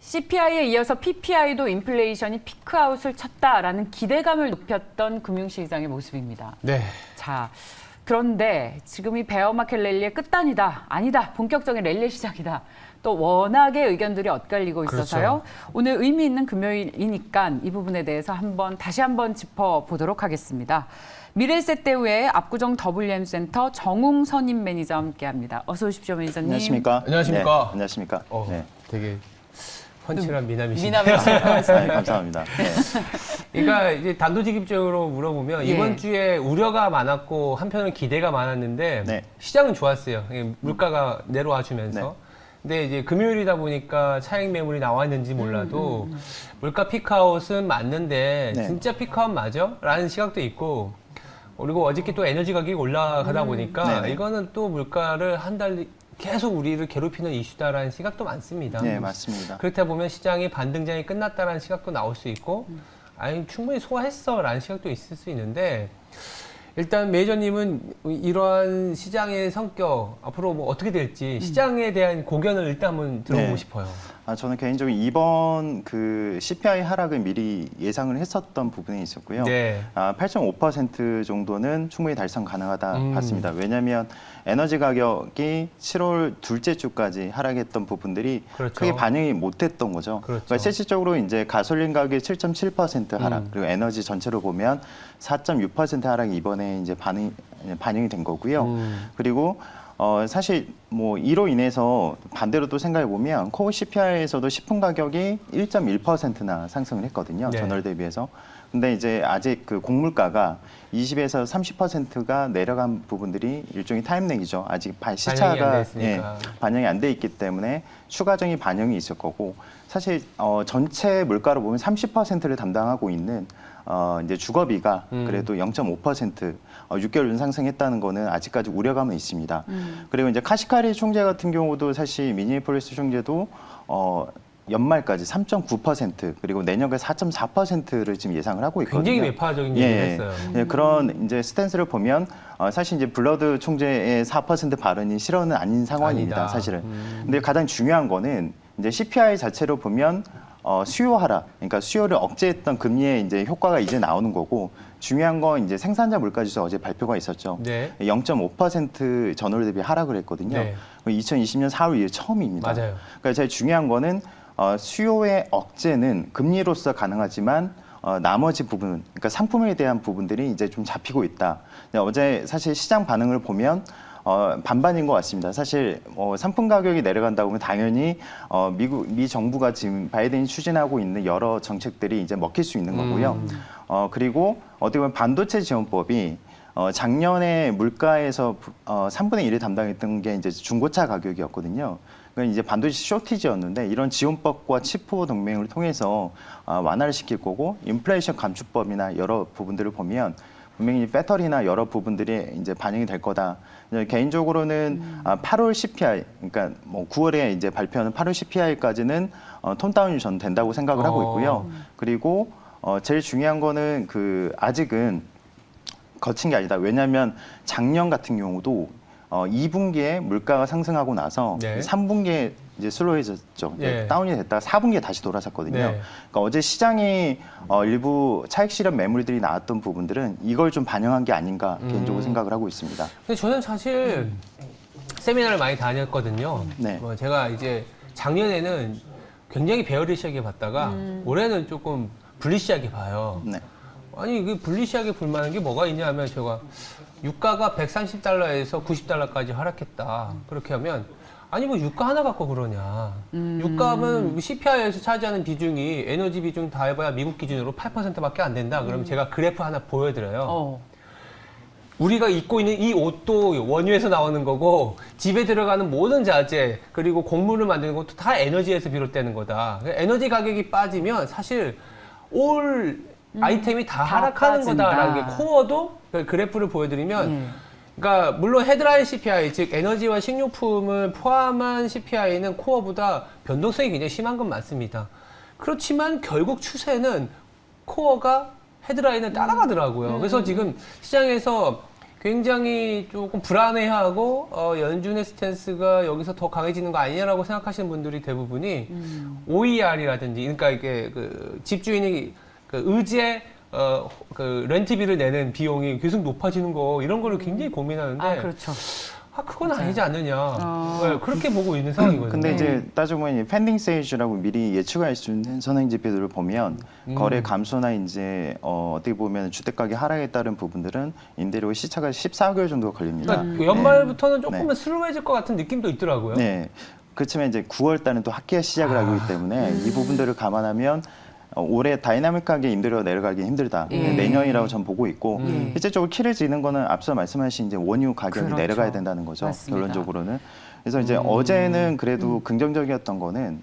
CPI에 이어서 PPI도 인플레이션이 피크아웃을 쳤다라는 기대감을 높였던 금융시장의 모습입니다. 네. 자, 그런데 지금 이 베어마켓 랠리의 끝단이다. 아니다. 본격적인 랠리 시작이다. 또 워낙에 의견들이 엇갈리고 있어서요. 그렇죠. 오늘 의미 있는 금요일이니까 이 부분에 대해서 다시 한번 짚어보도록 하겠습니다. 미래에셋대우의 압구정 WM센터 정웅 선임 매니저와 함께합니다. 어서 오십시오, 매니저님. 안녕하십니까? 안녕하십니까? 네, 안녕하십니까? 네. 되게 펀치란 미남이시네요. 미남이세요. 네, 감사합니다. 네. 그러니까 이제 단도직입적으로 물어보면 예. 이번 주에 우려가 많았고 한편은 기대가 많았는데 네. 시장은 좋았어요. 물가가 내려와 주면서. 네. 근데 이제 금요일이다 보니까 차익 매물이 나왔는지 몰라도 물가 피크아웃은 맞는데 네. 진짜 피크아웃 맞아? 라는 시각도 있고 그리고 어저께 또 에너지 가격이 올라가다 보니까 네네. 이거는 또 물가를 한 달 계속 우리를 괴롭히는 이슈다라는 시각도 많습니다. 네, 맞습니다. 그렇다 보면 시장이 반등장이 끝났다라는 시각도 나올 수 있고 아니 충분히 소화했어라는 시각도 있을 수 있는데 일단 매니저님은 이러한 시장의 성격 앞으로 뭐 어떻게 될지 시장에 대한 고견을 일단 한번 들어보고 네. 싶어요. 저는 개인적으로 이번 그 CPI 하락을 미리 예상을 했었던 부분이 있었고요. 네. 8.5% 정도는 충분히 달성 가능하다 봤습니다. 왜냐하면 에너지 가격이 7월 둘째 주까지 하락했던 부분들이 그렇죠. 크게 반영이 못했던 거죠. 그렇죠. 그러니까 실질적으로 이제 가솔린 가격이 7.7% 하락, 그리고 에너지 전체로 보면 4.6% 하락이 이번에 이제 반영이 된 거고요. 그리고 사실 뭐 이로 인해서 반대로 또 생각해 보면 코어 CPI에서도 식품 가격이 1.1%나 상승을 했거든요. 네. 전월 대비해서. 근데 이제 아직 그 곡물가가 20에서 30%가 내려간 부분들이 일종의 타임렉이죠. 아직 시차가 반영이 안 돼 있기 때문에 추가적인 반영이 있을 거고 사실 전체 물가로 보면 30%를 담당하고 있는 이제 주거비가 그래도 0.5% 6개월 상승했다는 거는 아직까지 우려감은 있습니다. 그리고 이제 카시카리 총재 같은 경우도 사실 미니애폴리스 총재도 연말까지 3.9% 그리고 내년까지 4.4%를 지금 예상을 하고 있거든요. 굉장히 매파적인 얘기를 했어요. 예, 그런 이제 스탠스를 보면 사실 이제 블러드 총재의 4% 발언이 실언은 아닌 상황입니다, 아니다. 사실은. 근데 가장 중요한 거는 이제 CPI 자체로 보면 수요 하락, 그러니까 수요를 억제했던 금리의 이제 효과가 이제 나오는 거고 중요한 건 이제 생산자 물가지수 어제 발표가 있었죠. 네. 0.5% 전월 대비 하락을 했거든요. 네. 2020년 4월 이후 처음입니다. 맞아요. 그러니까 제일 중요한 거는 수요의 억제는 금리로서 가능하지만 나머지 부분, 그러니까 상품에 대한 부분들이 이제 좀 잡히고 있다. 어제 사실 시장 반응을 보면 반반인 것 같습니다. 사실 상품 가격이 내려간다고 하면 당연히 미 정부가 지금 바이든이 추진하고 있는 여러 정책들이 이제 먹힐 수 있는 거고요. 그리고 어떻게 보면 반도체 지원법이 작년에 물가에서 3분의 1을 담당했던 게 이제 중고차 가격이었거든요. 그러니까 이제 반도체 쇼티지였는데 이런 지원법과 치포 동맹을 통해서 완화를 시킬 거고 인플레이션 감축법이나 여러 부분들을 보면 분명히 배터리나 여러 부분들이 이제 반영이 될 거다. 개인적으로는 8월 CPI, 그러니까 뭐 9월에 이제 발표하는 8월 CPI까지는 톤 다운이 저는 된다고 생각을 하고 있고요. 그리고 제일 중요한 거는 아직은 거친 게 아니다. 왜냐하면 작년 같은 경우도 2분기에 물가가 상승하고 나서 네. 3분기에 이제 슬로해졌죠. 네. 다운이 됐다가 4분기에 다시 돌아섰거든요. 네. 그러니까 어제 시장이 일부 차익 실현 매물들이 나왔던 부분들은 이걸 좀 반영한 게 아닌가 개인적으로 생각을 하고 있습니다. 근데 저는 사실 세미나를 많이 다녔거든요. 네. 제가 이제 작년에는 굉장히 베어리시하게 봤다가 올해는 조금 불리시하게 봐요. 네. 아니 그 불리시하게 볼 만한 게 뭐가 있냐 하면 제가 유가가 130달러에서 90달러까지 하락했다. 그렇게 하면 아니 뭐 유가 하나 갖고 그러냐. 유가는 CPI에서 차지하는 비중이 에너지 비중 다 해봐야 미국 기준으로 8%밖에 안 된다. 그러면 제가 그래프 하나 보여드려요. 우리가 입고 있는 이 옷도 원유에서 나오는 거고 집에 들어가는 모든 자재 그리고 곡물을 만드는 것도 다 에너지에서 비롯되는 거다. 에너지 가격이 빠지면 사실 올 아이템이 다 하락하는 빠진다. 거다라는 게 코어도 그래프를 보여드리면 그러니까 물론 헤드라인 CPI 즉 에너지와 식료품을 포함한 CPI는 코어보다 변동성이 굉장히 심한 건 맞습니다. 그렇지만 결국 추세는 코어가 헤드라인을 따라가더라고요. 그래서 지금 시장에서 굉장히 조금 불안해하고 연준의 스탠스가 여기서 더 강해지는 거 아니냐라고 생각하시는 분들이 대부분이 OER이라든지 그러니까 이게 그 집주인이 그 의지에 그 렌트비를 내는 비용이 계속 높아지는 거 이런 거를 굉장히 고민하는데 아, 그렇죠. 그건 맞아요. 아니지 않느냐. 네, 그렇게 보고 있는 상황이거든요. 근데 이제 따져보면 이 펜딩 세일즈라고 미리 예측할 수 있는 선행 지표들을 보면 거래 감소나 이제 어떻게 보면 주택 가격 하락에 따른 부분들은 임대료 시차가 14개월 정도가 걸립니다. 그러니까 연말부터는 조금은 네. 슬로해질 것 같은 느낌도 있더라고요. 네. 그렇지만 이제 9월 달은 또 학기가 시작을 하고 있기 때문에 이 부분들을 감안하면 올해 다이나믹하게 임대료가 내려가기 힘들다. 예. 내년이라고 전 보고 있고 예. 실제적으로 키를 지는 거는 앞서 말씀하신 이제 원유 가격이 그렇죠. 내려가야 된다는 거죠. 맞습니다. 결론적으로는. 그래서 이제 어제는 그래도 긍정적이었던 거는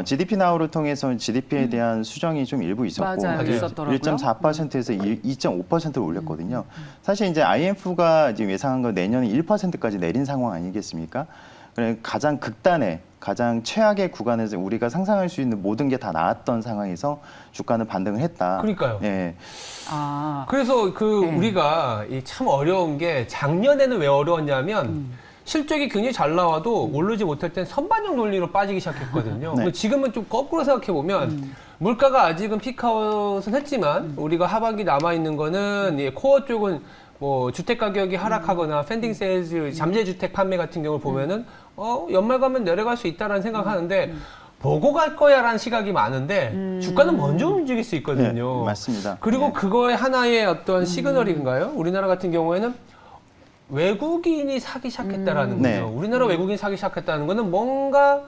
GDP 나우를 통해서 GDP에 대한 수정이 좀 일부 있었고 맞아요. 맞아요. 있었더라고요. 1.4%에서 2.5%를 올렸거든요. 사실 이제 IMF가 지금 예상한 건 내년에 1%까지 내린 상황 아니겠습니까? 그래 가장 극단의 가장 최악의 구간에서 우리가 상상할 수 있는 모든 게 다 나왔던 상황에서 주가는 반등을 했다. 그러니까요. 예. 아. 그래서 그 네. 우리가 이 참 어려운 게 작년에는 왜 어려웠냐면 실적이 굉장히 잘 나와도 오르지 못할 땐 선반영 논리로 빠지기 시작했거든요. 네. 근데 지금은 좀 거꾸로 생각해 보면 물가가 아직은 피크아웃은 했지만 우리가 하반기 남아 있는 거는 이 코어 쪽은 뭐 주택 가격이 하락하거나 팬딩 세일즈 잠재 주택 판매 같은 경우를 보면은 연말 가면 내려갈 수 있다라는 생각하는데 보고 갈 거야라는 시각이 많은데 주가는 먼저 움직일 수 있거든요. 네, 맞습니다. 그리고 네. 그거의 하나의 어떤 시그널인가요? 우리나라 같은 경우에는 외국인이 사기 시작했다라는 네. 거죠. 우리나라 외국인이 사기 시작했다는 거는 뭔가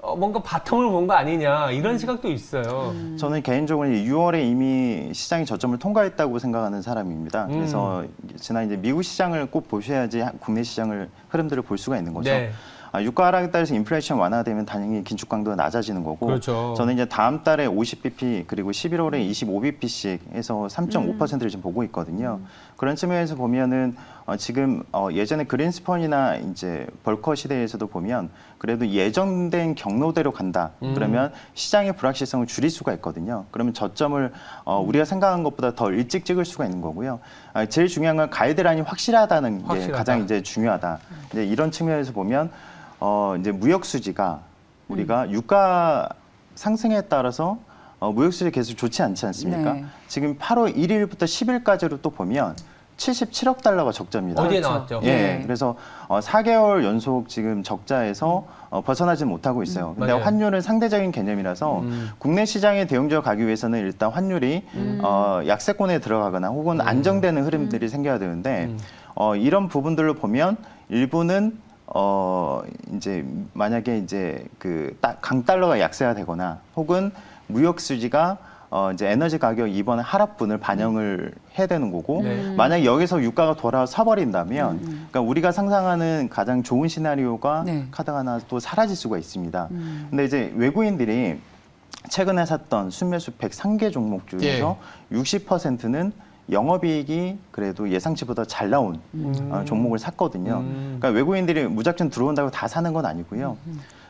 바텀을 본 거 아니냐 이런 시각도 있어요. 저는 개인적으로 6월에 이미 시장이 저점을 통과했다고 생각하는 사람입니다. 그래서 지난 이제 미국 시장을 꼭 보셔야지 국내 시장을 흐름들을 볼 수가 있는 거죠. 네. 유가 하락에 따라서 인플레이션 완화되면 당연히 긴축 강도가 낮아지는 거고 그렇죠. 저는 이제 다음 달에 50bp 그리고 11월에 25bp씩 해서 3.5%를 지금 보고 있거든요. 그런 측면에서 보면은 지금 예전에 그린스펀이나 이제 벌커 시대에서도 보면 그래도 예정된 경로대로 간다. 그러면 시장의 불확실성을 줄일 수가 있거든요. 그러면 저점을 우리가 생각한 것보다 더 일찍 찍을 수가 있는 거고요. 제일 중요한 건 가이드라인이 확실하다는 게 확실하다. 가장 이제 중요하다. 이제 이런 측면에서 보면 이제 무역 수지가 우리가 유가 상승에 따라서 무역 수지 계속 좋지 않지 않습니까? 네. 지금 8월 1일부터 10일까지로 또 보면 77억 달러가 적자입니다. 어디에 그렇죠. 나왔죠? 예, 네. 그래서 4개월 연속 지금 적자에서 벗어나지 못하고 있어요. 근데 맞아요. 환율은 상대적인 개념이라서 국내 시장에 대응적으로 가기 위해서는 일단 환율이 약세권에 들어가거나 혹은 안정되는 흐름들이 생겨야 되는데 이런 부분들로 보면 일부는 이제 만약에 이제 그 강달러가 약세가 되거나 혹은 무역 수지가 이제 에너지 가격 이번에 하락분을 반영을 해야 되는 거고 네. 만약 여기서 유가가 돌아서 버린다면 그러니까 우리가 상상하는 가장 좋은 시나리오가 네. 카드가 하나 또 사라질 수가 있습니다. 근데 이제 외국인들이 최근에 샀던 순매수 103개 종목 중에서 60%는 영업이익이 그래도 예상치보다 잘 나온 종목을 샀거든요. 그러니까 외국인들이 무작정 들어온다고 다 사는 건 아니고요.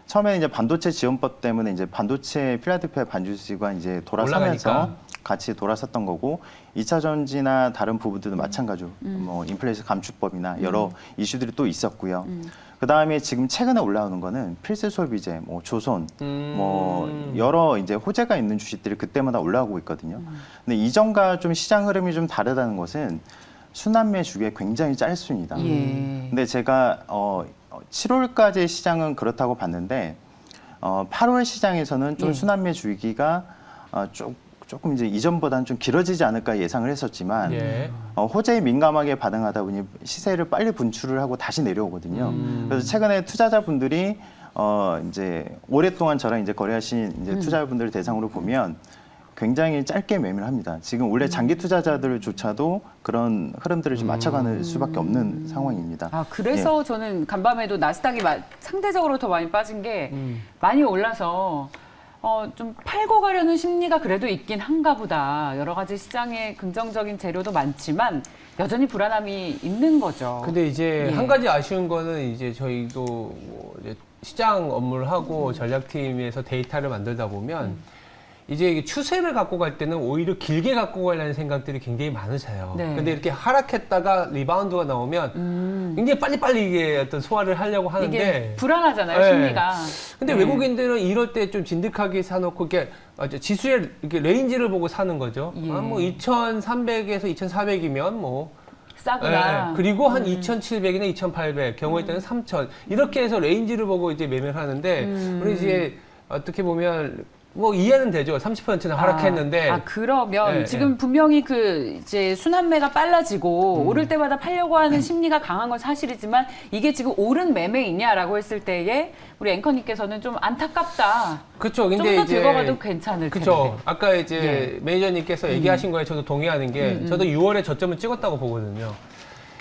처음에 이제 반도체 지원법 때문에 이제 반도체 필라델피아 반도체가 이제 돌아서면서 올라가니까. 같이 돌아섰던 거고 2차 전지나 다른 부분들도 마찬가지로 뭐 인플레이션 감축법이나 여러 이슈들이 또 있었고요. 그 다음에 지금 최근에 올라오는 거는 필수 소비재, 뭐 조선, 뭐 여러 이제 호재가 있는 주식들이 그때마다 올라오고 있거든요. 근데 이전과 좀 시장 흐름이 좀 다르다는 것은 순환매 주기가 굉장히 짧습니다. 예. 근데 제가 7월까지의 시장은 그렇다고 봤는데 8월 시장에서는 좀 예. 순환매 주기가 조금 이제 이전보다는 좀 길어지지 않을까 예상을 했었지만 예. 호재에 민감하게 반응하다 보니 시세를 빨리 분출을 하고 다시 내려오거든요. 그래서 최근에 투자자분들이 이제 오랫동안 저랑 이제 거래하신 이제 투자자분들 대상으로 보면 굉장히 짧게 매매를 합니다. 지금 원래 장기 투자자들조차도 그런 흐름들을 좀 맞춰가는 수밖에 없는 상황입니다. 아, 그래서 저는 간밤에도 나스닥이 상대적으로 더 많이 빠진 게 많이 올라서 좀 팔고 가려는 심리가 그래도 있긴 한가 보다. 여러 가지 시장에 긍정적인 재료도 많지만 여전히 불안함이 있는 거죠. 근데 이제 예. 한 가지 아쉬운 거는 이제 저희도 뭐 이제 시장 업무를 하고 전략팀에서 데이터를 만들다 보면 이제 이게 추세를 갖고 갈 때는 오히려 길게 갖고 가려는 생각들이 굉장히 많으세요. 네. 근데 이렇게 하락했다가 리바운드가 나오면 굉장히 빨리빨리 이게 어떤 소화를 하려고 하는데 이게 불안하잖아요, 네. 심리가. 근데 네. 외국인들은 이럴 때 좀 진득하게 사놓고 이렇게 지수의 이렇게 레인지를 보고 사는 거죠. 예. 뭐 2,300에서 2,400이면 뭐 싸구나. 그리고 한 2,700이나 2,800 경우에 따른 3,000 이렇게 해서 레인지를 보고 이제 매매를 하는데 우리 이제 어떻게 보면 뭐 이해는 되죠. 30%는 하락했는데. 그러면 네, 지금 분명히 그 이제 순환매가 빨라지고 오를 때마다 팔려고 하는 심리가 강한 건 사실이지만 이게 지금 옳은 매매이냐라고 했을 때에 우리 앵커님께서는 좀 안타깝다. 그렇죠. 좀 근데 더 이제 들어가도 괜찮을 텐데. 그렇죠. 아까 이제 매니저님께서 얘기하신 거에 저도 동의하는 게 저도 6월에 저점을 찍었다고 보거든요.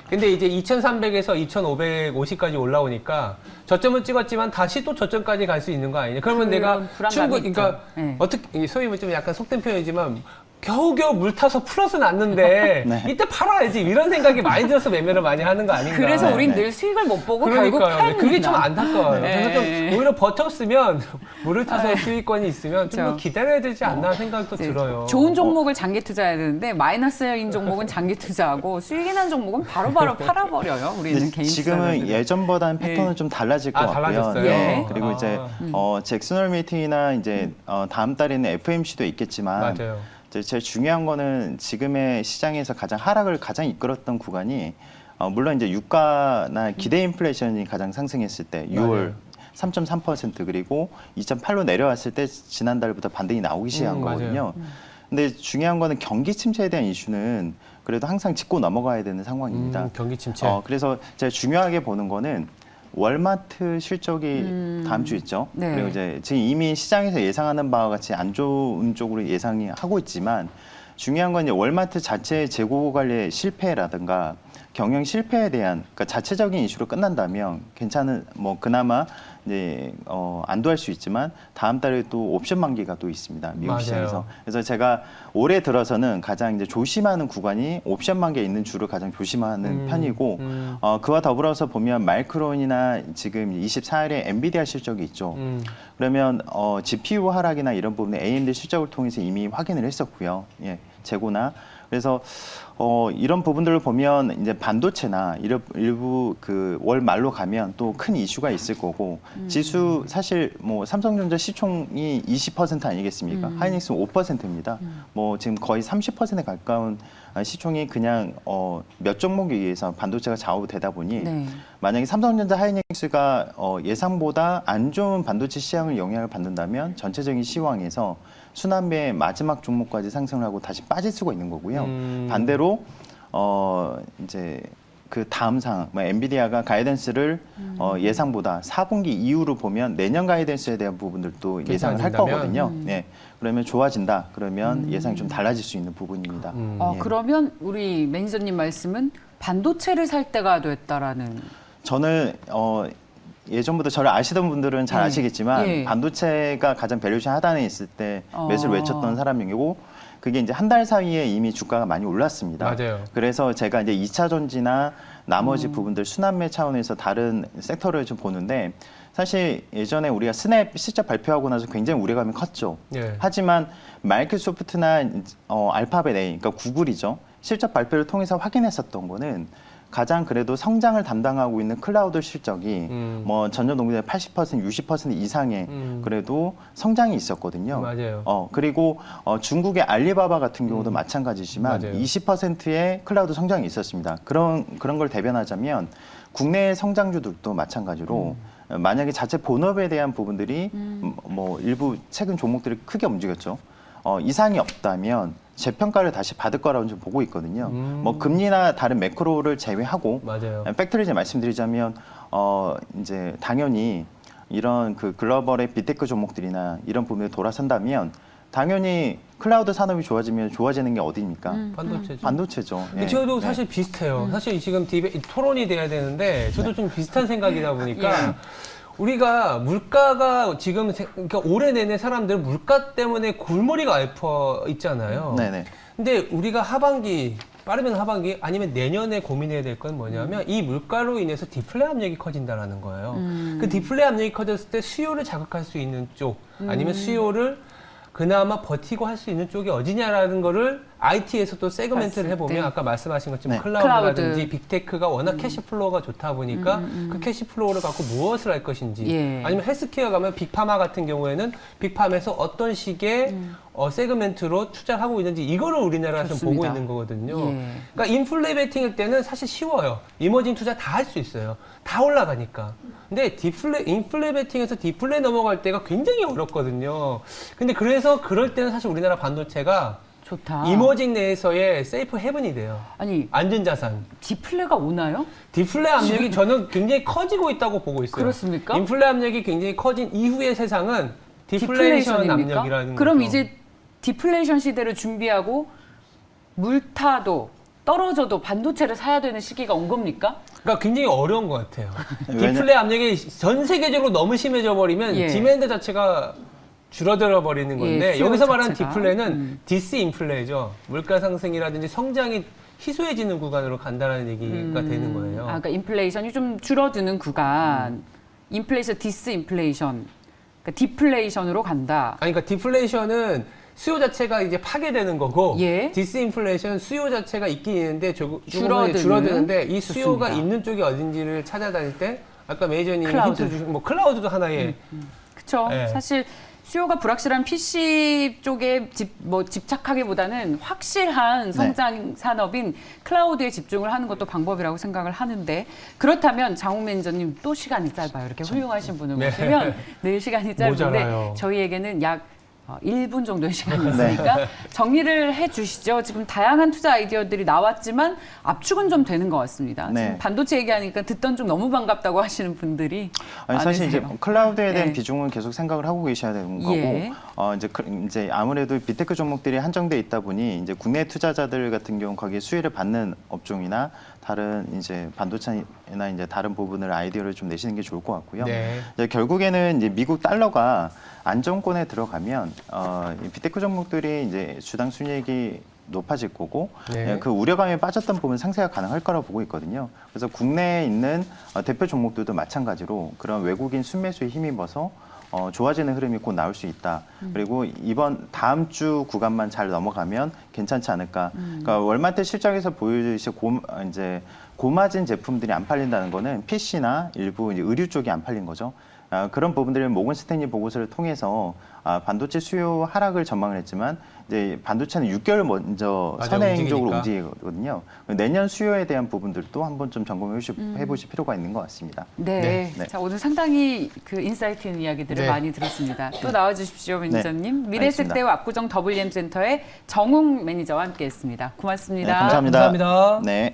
근데 이제 2,300에서 2,550까지 올라오니까 저점을 찍었지만 다시 또 저점까지 갈 수 있는 거 아니냐. 그러면 내가 불안감이 충분히 그러니까 있죠. 네. 어떻게 소위 좀 약간 속된 표현이지만 겨우겨우 물 타서 플러스 났는데 네. 이때 팔아야지 이런 생각이 많이 들어서 매매를 많이 하는 거 아닌가. 그래서 우린 네. 늘 수익을 못 보고 결국 그러니까요. 팔는 그게 좀 안타까워요. 네. 그래서 좀 오히려 버텼으면 물을 타서 수익권이 있으면 좀 더 그렇죠. 기다려야 되지 않나 생각도 이제 들어요. 좋은 종목을 장기 투자해야 되는데 마이너스인 종목은 장기 투자하고 수익이 난 종목은 바로바로 팔아버려요. 우리는 근데 개인 지금은 투자자들은. 예전보다는 패턴은 좀 달라질 것 같고요. 달라졌어요. 예. 그리고 이제 잭슨홀 미팅이나 이제 다음 달에는 FMC도 있겠지만 맞아요. 제일 중요한 거는 지금의 시장에서 가장 하락을 이끌었던 구간이 물론 이제 유가나 기대 인플레이션이 가장 상승했을 때 6월 맞아요. 3.3% 그리고 2.8로 내려왔을 때 지난달부터 반등이 나오기 시작한 맞아요. 거거든요. 근데 중요한 거는 경기 침체에 대한 이슈는 그래도 항상 짚고 넘어가야 되는 상황입니다. 경기 침체. 그래서 제가 중요하게 보는 거는 월마트 실적이 다음 주 있죠. 네. 그리고 이제 지금 이미 시장에서 예상하는 바와 같이 안 좋은 쪽으로 예상이 하고 있지만 중요한 건 이제 월마트 자체의 재고 관리의 실패라든가 경영 실패에 대한 그러니까 자체적인 이슈로 끝난다면 괜찮은 뭐 그나마 이제 안도할 수 있지만 다음 달에 또 옵션 만기가 또 있습니다. 미국 맞아요. 시장에서. 그래서 제가 올해 들어서는 가장 이제 조심하는 구간이 옵션 만기에 있는 주를 가장 조심하는 편이고 그와 더불어서 보면 마이크론이나 지금 24일에 엔비디아 실적이 있죠. 그러면 GPU 하락이나 이런 부분에 AMD 실적을 통해서 이미 확인을 했었고요. 예, 재고나 그래서 이런 부분들을 보면 이제 반도체나 일부 그 월 말로 가면 또 큰 이슈가 있을 거고 지수 사실 뭐 삼성전자 시총이 20% 아니겠습니까? 하이닉스는 5%입니다. 뭐 지금 거의 30%에 가까운 시총이 그냥 몇 종목에 의해서 반도체가 좌우되다 보니 네. 만약에 삼성전자 하이닉스가 예상보다 안 좋은 반도체 시장을 영향을 받는다면 전체적인 시황에서 순환매의 마지막 종목까지 상승을 하고 다시 빠질 수가 있는 거고요. 반대로 이제 그 다음 상황, 엔비디아가 가이던스를 예상보다 4분기 이후로 보면 내년 가이던스에 대한 부분들도 예상을 할 괜찮아진다면? 거거든요. 네, 그러면 좋아진다. 그러면 예상이 좀 달라질 수 있는 부분입니다. 예. 그러면 우리 매니저님 말씀은 반도체를 살 때가 됐다라는. 저는 예전부터 저를 아시던 분들은 잘 예. 아시겠지만 예. 반도체가 가장 밸류에이션 하단에 있을 때 매수를 어. 외쳤던 사람이고 그게 이제 한 달 사이에 이미 주가가 많이 올랐습니다. 맞아요. 그래서 제가 이제 2차 전지나 나머지 부분들 순환매 차원에서 다른 섹터를 좀 보는데 사실 예전에 우리가 스냅 실적 발표하고 나서 굉장히 우려감이 컸죠. 예. 하지만 마이크로소프트나 알파벳 A, 그러니까 구글이죠. 실적 발표를 통해서 확인했었던 거는 가장 그래도 성장을 담당하고 있는 클라우드 실적이 뭐 전년 동기대 80%, 60% 이상의 그래도 성장이 있었거든요. 맞아요. 그리고 중국의 알리바바 같은 경우도 마찬가지지만 맞아요. 20%의 클라우드 성장이 있었습니다. 그런 걸 대변하자면 국내 성장주들도 마찬가지로 만약에 자체 본업에 대한 부분들이 뭐 일부 최근 종목들이 크게 움직였죠. 이상이 없다면 재평가를 다시 받을 거라고 좀 보고 있거든요. 뭐 금리나 다른 매크로를 제외하고 맞아요. 팩트를 이제 말씀드리자면 이제 당연히 이런 그 글로벌의 빅테크 종목들이나 이런 부분에 돌아선다면 당연히 클라우드 산업이 좋아지면 좋아지는 게 어디입니까? 반도체죠. 반도체죠. 근데 예. 저도 네. 사실 비슷해요. 사실 지금 토론이 돼야 되는데 저도 좀 비슷한 생각이다 보니까 우리가 물가가 지금 그러니까 올해 내내 사람들 물가 때문에 골머리가 앓혀 있잖아요. 네네. 근데 우리가 하반기 빠르면 하반기 아니면 내년에 고민해야 될 건 뭐냐면 이 물가로 인해서 디플레 압력이 커진다라는 거예요. 그 디플레 압력이 커졌을 때 수요를 자극할 수 있는 쪽 아니면 수요를 그나마 버티고 할 수 있는 쪽이 어디냐라는 거를 IT에서 또 세그멘트를 봤을 해보면 때. 아까 말씀하신 것처럼 네. 클라우드라든지 클라우드. 빅테크가 워낙 캐시플로우가 좋다 보니까 그 캐시플로우를 갖고 무엇을 할 것인지 예. 아니면 헬스케어 가면 빅파마 같은 경우에는 빅팜에서 어떤 식의 세그멘트로 투자를 하고 있는지 이거를 우리나라에서 보고 좋습니다. 있는 거거든요. 예. 그러니까 인플레 베팅일 때는 사실 쉬워요. 이머징 투자 다 할 수 있어요. 다 올라가니까. 근데 인플레 베팅에서 디플레 넘어갈 때가 굉장히 어렵거든요. 근데 그래서 그럴 때는 사실 우리나라 반도체가 좋다. 이머징 내에서의 세이프 헤븐이 돼요. 아니 안전자산. 디플레가 오나요? 디플레 압력이 저는 굉장히 커지고 있다고 보고 있어요. 그렇습니까? 인플레 압력이 굉장히 커진 이후의 세상은 디플레이션 디플레이션입니까? 압력이라는 그럼 거죠. 이제 디플레이션 시대를 준비하고 물타도 떨어져도 반도체를 사야 되는 시기가 온 겁니까? 그러니까 굉장히 어려운 것 같아요. 왜냐- 디플레 압력이 전 세계적으로 너무 심해져 버리면 예. 디맨드 자체가 줄어들어 버리는 건데 수요 여기서 말하는 자체가. 디플레는 디스인플레죠. 물가 상승이라든지 성장이 희소해지는 구간으로 간다는 얘기가 되는 거예요. 아, 그러니까 인플레이션이 좀 줄어드는 구간, 인플레이션, 디스인플레이션, 그러니까 디플레이션으로 간다. 아니, 그러니까 디플레이션은 수요 자체가 이제 파괴되는 거고 예. 디스인플레이션은 수요 자체가 있긴 있는데 줄어드는? 줄어드는데 이 수요가 좋습니다. 있는 쪽이 어딘지를 찾아다닐 때 아까 메이저님이 클라우드. 힌트 주신 뭐 클라우드도 하나의 그렇죠. 네. 사실 수요가 불확실한 PC 쪽에 집착하기보다는 확실한 성장 산업인 클라우드에 집중을 하는 것도 방법이라고 생각을 하는데 그렇다면 장욱 매니저님 또 시간이 짧아요. 이렇게 훌륭하신 분을 네. 모시면 늘 시간이 짧은데 모자라요. 저희에게는 약 1분 정도의 시간이 있으니까 정리를 해 주시죠. 지금 다양한 투자 아이디어들이 나왔지만 압축은 좀 되는 것 같습니다. 네. 지금 반도체 얘기하니까 듣던 중 너무 반갑다고 하시는 분들이 아니, 사실 이제 많으세요. 클라우드에 대한 네. 비중은 계속 생각을 하고 계셔야 되는 거고, 예. 이제 아무래도 빅테크 종목들이 한정돼 있다 보니 이제 국내 투자자들 같은 경우 거기에 수혜를 받는 업종이나 다른 이제 반도체나 이제 다른 부분을 아이디어를 좀 내시는 게 좋을 것 같고요. 네. 이제 결국에는 이제 미국 달러가 안정권에 들어가면 이 빅테크 종목들이 이제 주당 순이익이 높아질 거고 네. 그 우려감에 빠졌던 부분 상쇄가 가능할 거라고 보고 있거든요. 그래서 국내에 있는 대표 종목들도 마찬가지로 그런 외국인 순매수에 힘입어서 좋아지는 흐름이 곧 나올 수 있다. 그리고 다음 주 구간만 잘 넘어가면 괜찮지 않을까. 그러니까 월마트 실적에서 보여주신 이제 고마진 제품들이 안 팔린다는 거는 PC나 일부 이제 의류 쪽이 안 팔린 거죠. 그런 부분들은 모건 스탠리 보고서를 통해서 반도체 수요 하락을 전망을 했지만 이제 반도체는 6개월 먼저 맞아요, 선행적으로 움직이니까. 움직이거든요. 내년 수요에 대한 부분들도 한번 좀 점검해 보실 필요가 있는 것 같습니다. 네. 네. 자, 오늘 상당히 그 인사이트 있는 이야기들을 네. 많이 들었습니다. 또 나와 주십시오, 매니저님. 미래세대와 압구정 WM 센터의 정웅 매니저와 함께 했습니다. 고맙습니다. 네, 감사합니다. 감사합니다. 네.